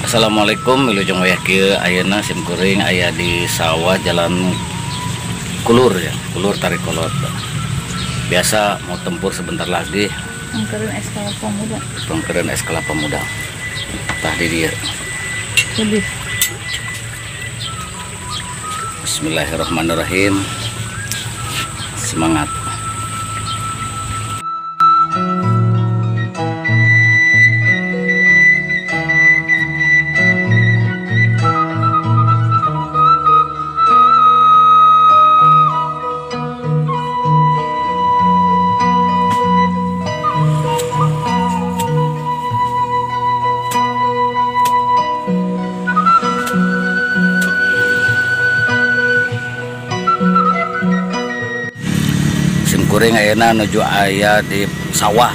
Assalamualaikum, wilujeng wayah kieu ayeuna simkuring aya di sawah Jalan Kulur ya, Kulur Tarikolot. Biasa mau tempur sebentar lagi. Pengkeren es kelapa muda. Pengkeren es kelapa muda. Tah di dieu. Bismillahirrahmanirrahim. Semangat. Kuring ayeuna nuju aya di sawah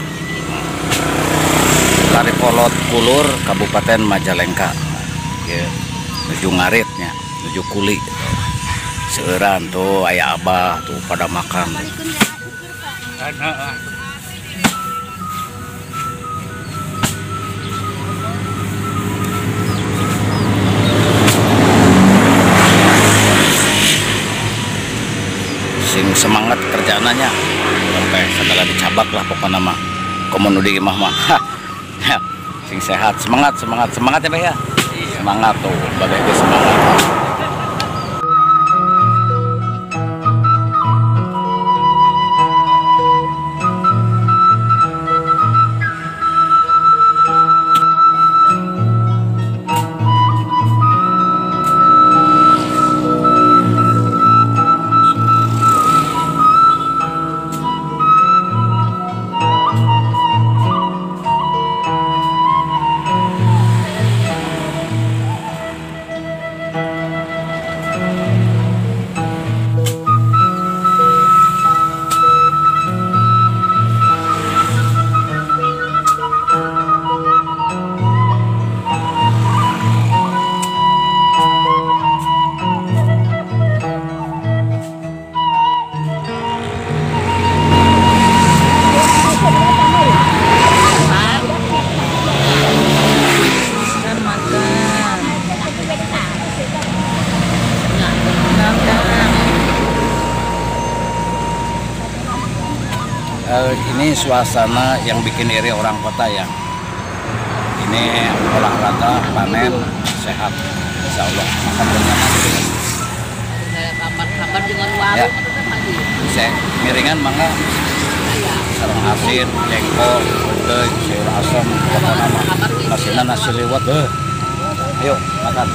Tarikolot Kulur Kabupaten Majalengka ya, nuju ngaritnya, nuju kuli seueuran tuh aya abah tuh pada makan. Sing semangat kerjaannya sampai segala dicabak lah pokoknya mah komunudi imah mah sing sehat, semangat ya Beh ya, semangat tuh bagai semangat. Ini suasana yang bikin iri orang kota ya. Ini olahraga, panen, sehat, insya Allah. Makan bersama. Kabar dengan warung ya. Saya miringan mangga. sareng asin, jengkol, gudeg, sayur asam, pokoknya mah nasina nasi liwet deh. Ayo makan.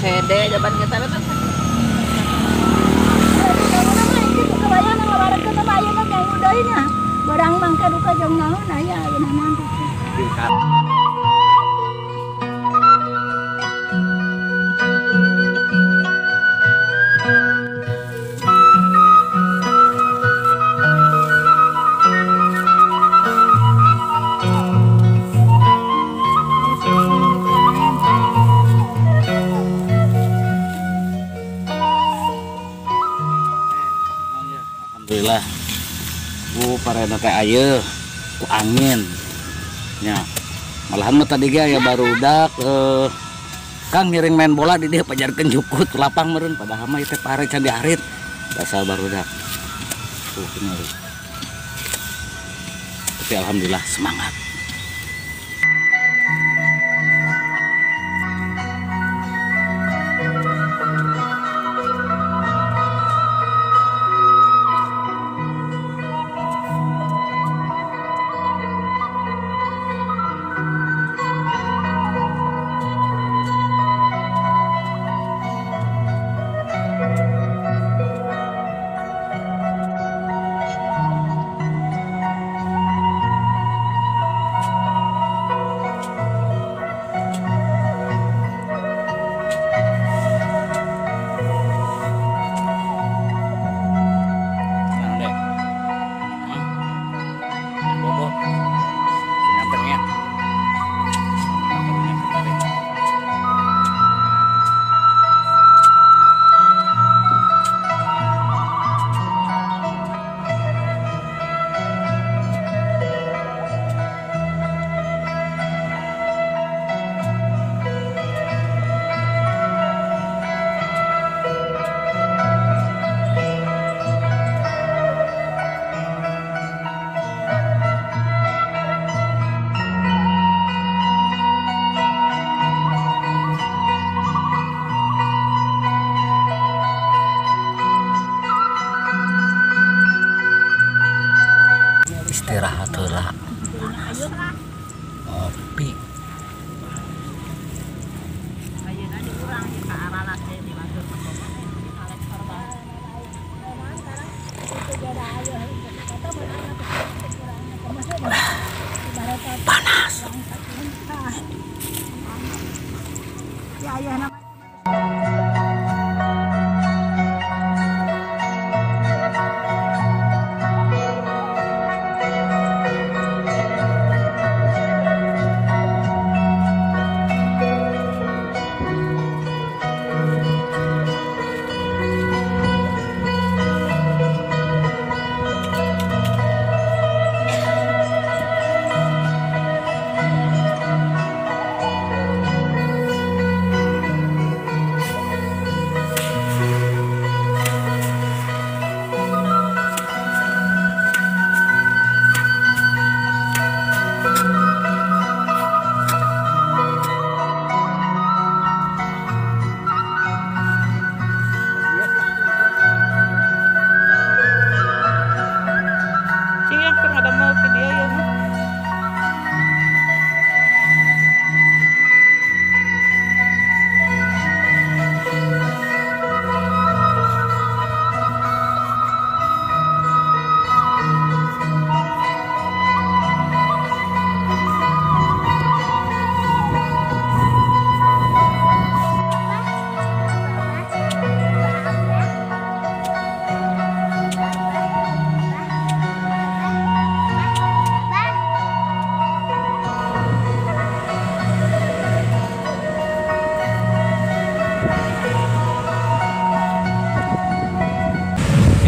Kede jaban kita betul. Barang mangka duka jong naon aya ayeuna nanti. Alhamdulillah parena teh ayeuna ku angin nya malahan mah tadi ge aya barudak Kang ngiring main bola di dieu pajarkeun jukut lapang meureun padahal mah teh pare can diarit dasar barudak tuh kenal. Tapi alhamdulillah semangat. Istirahat heula. Ngopi. Panas.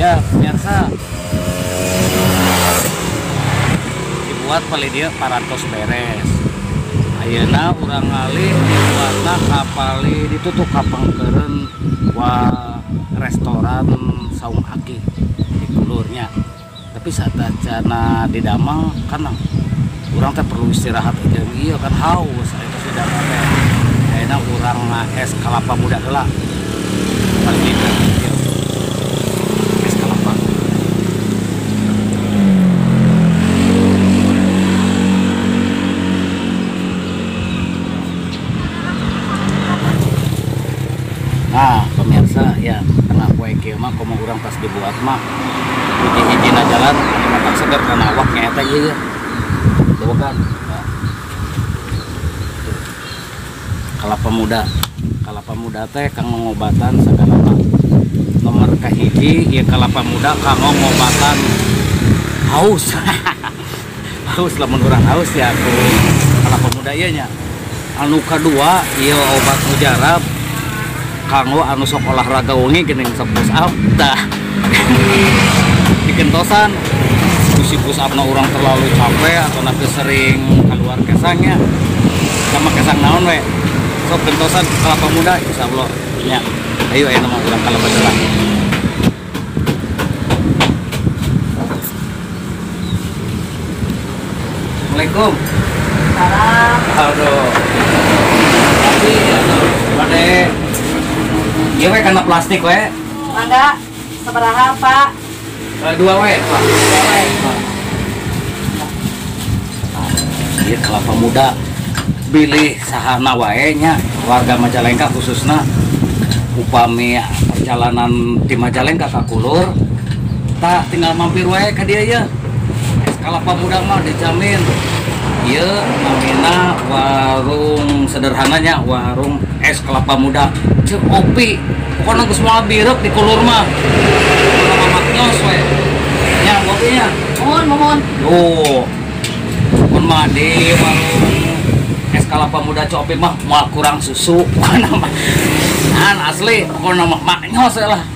Ya pemirsa, dibuat paling dia 400 beres. ayeuna urang ngalih dibuatna kapali ditutup kapangkeureun wa restoran saung aki di kulurnya. Tapi satacana di Damang kan urang teh perlu istirahat aja ieu kan haus aya di Damang teh. Ayeuna urang es kelapa muda heula. Paling itu es kelapa. Nah, pemirsa ya tengah poe kieu mah komo urang pas dibuat mah hiji-hijina jalan anu matak seger kana awak nyaeta ieu ya. Tuh kan. Nah. Kelapa muda teh kanggo ngobatan sakalapa. Nomor kahiji ieu kelapa muda kanggo ngobatan haus. Haus lamun urang haus ya ku kelapa muda ieu nya. Anu kadua ieu obat mujarab kanggo anu sok olahraga wengi geuning push up tah dikentosan si push up na urang terlalu capek atau nanti sering keluar kesangnya sama kesang naon we sok kentosan kelapa muda insyaallah nya ayo nama urang kalapa jalan. Assalamualaikum. Salam. Aduh. Tapi ade iya we karena plastik we. Mangga sabaraha, Pak? 2 we, Pak. 2 we. Ieu kelapa muda bilih sahana wae nya warga Majalengka khususna upami perjalanan di Majalengka ka Kulur tak tinggal mampir wae ka dieu ya. Es kelapa muda mah dijamin. Ieu namina warung sederhananya warung es kelapa muda Cek Opi. Pokoknya geus moal birek di Kulur mah. Mamak nyos we. Nya kopinya. Mohon. Tuh. Mun mah di warung es kelapa muda Cek Opi mah moal kurang susu. Pokona mah asli pokona mah maknyos lah.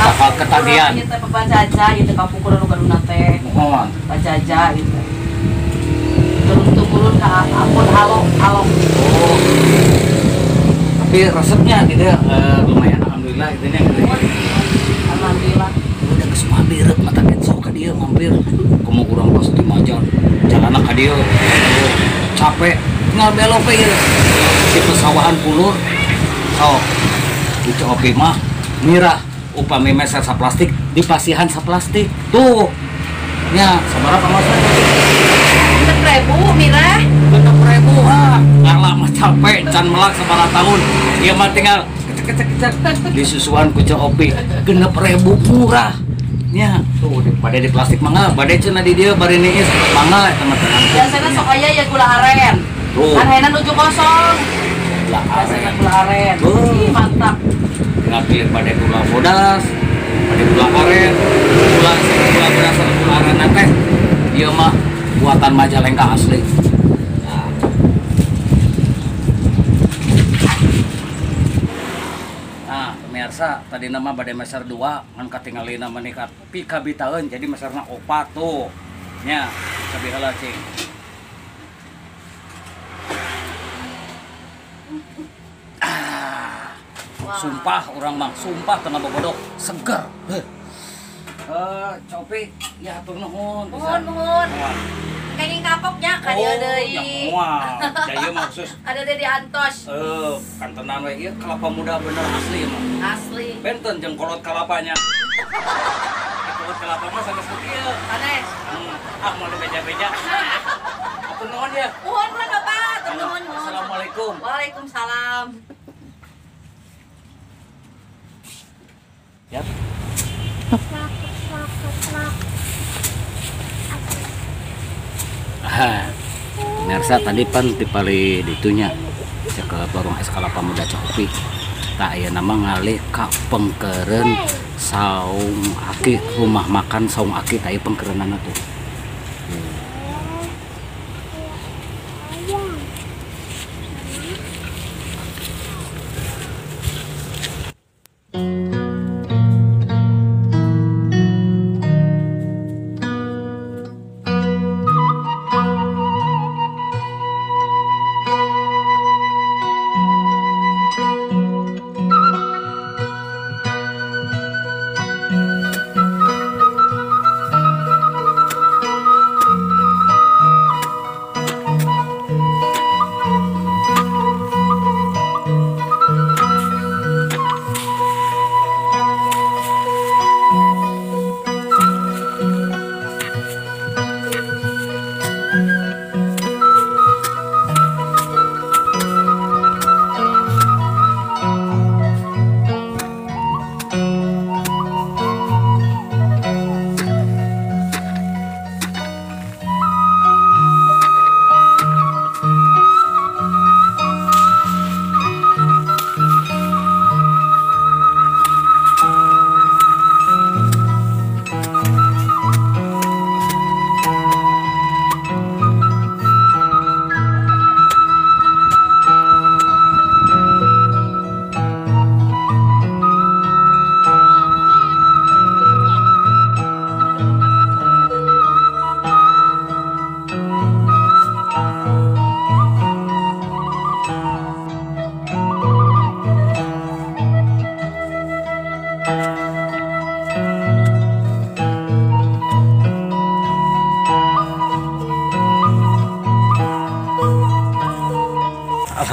Bakal ketagihan. Ieu teh pajaja ieu teh kapukureun nu kaduna teh. Mohon. Pajaja ieu teh. Turun ka ampun along. Oh. Tapi resepnya gitu lumayan alhamdulillah itunya gitu. Alhamdulillah. Udah ke semua birek mata sok ka dieu mampir. Komo urang pas di Majan jalanna ka dieu. Capek tinggal belok we ieu. Di pesawahan Kulur. Sok. Di Copi mah mirah upami meser saplastik dipasihan saplastik. Tuh. Nya sabaraha pamasan? 6.000 Mira. 6.000 ha. Lama capek can melak sabaraha tahun. Ieu mah tinggal kecek disusuan ku Cek Opi 6.000 murah. Nya tuh pada di plastik mangga bade cenah di dieu bari niis mangga teman-teman. Biasana sok aya ya gula aren. Tuh. Arena nuju kosong. Gula Biasana aren. gula aren. Oh. Ih, mantap. Tinggal pilih pada gula bodas, pada gula aren, gula bodas sama gula aren teh. Ieu mah buatan Majalengka asli. Nah, pemirsa, tadi nama bade meser 2, ngan katinggalina meningkat pika bitaeun jadi meserna 4 tuh. Nya, sabiheula cing. Sumpah orang mah, sumpah tengah bogodok seger. Copi, ya atur nuhun. Nuhun. Kenging kapoknya ka dieu deui. Wah, jadi mah khusus. Ada deui di Antos. Kantenan we ieu kelapa muda bener asli mah. Asli. Benten jeung kolot kelapanya. Kolot kelapa mah sanes kieu. Sanes. Mau dibeja-beja. Atur nuhun ya. Nuhun Bapak, nuhun. Assalamualaikum. Waalaikumsalam. Ya. Pemirsa tadi pan dipali ditunya cek ke warung es kelapa muda Copi. Tak aya nama ngalih ka pengkeureun saung aki rumah makan saung aki tadi pengkeureunana tuh.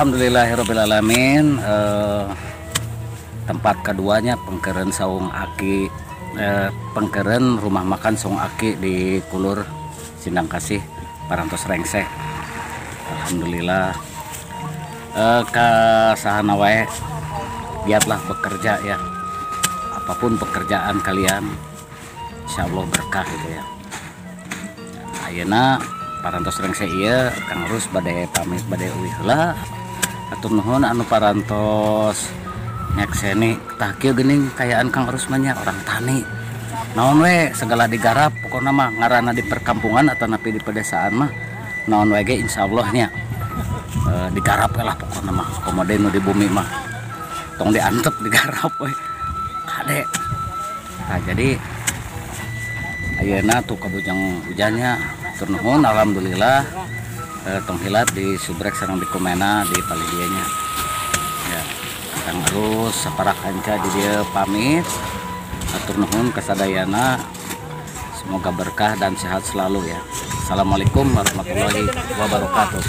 alhamdulillahirobbilalamin. Tempat keduanya Pengkeren Saung Aki, Pengkeren rumah makan Saung Aki di Kulur Sindang Kasih Parantos Rengseh. Alhamdulillah. Kasahana wae giatlah bekerja ya, apapun pekerjaan kalian insya Allah berkah gitu ya. Ayeuna parantos Rengseh ieu Kang Rus bade pamit bade uih heula. Atur nuhun anu parantos nyakseni tah kieu geuning kayaan Kang Rus mah nya orang tani. Naon we segala digarap pokona mah ngaranna di perkampungan atau napi di pedesaan mah naon we ge insyaallah nya digarap lah pokoknya mah komode nu di bumi mah tong diantep digarap we kade. Nah jadi ayeuna tuh kabujang hujannya turnuhun alhamdulillah tong hilat di subrek sareng di Komena di Palidianya ya. Kang terus saparak kanca di dia pamit atur nuhun kasadayana, semoga berkah dan sehat selalu ya. Assalamualaikum warahmatullahi wabarakatuh.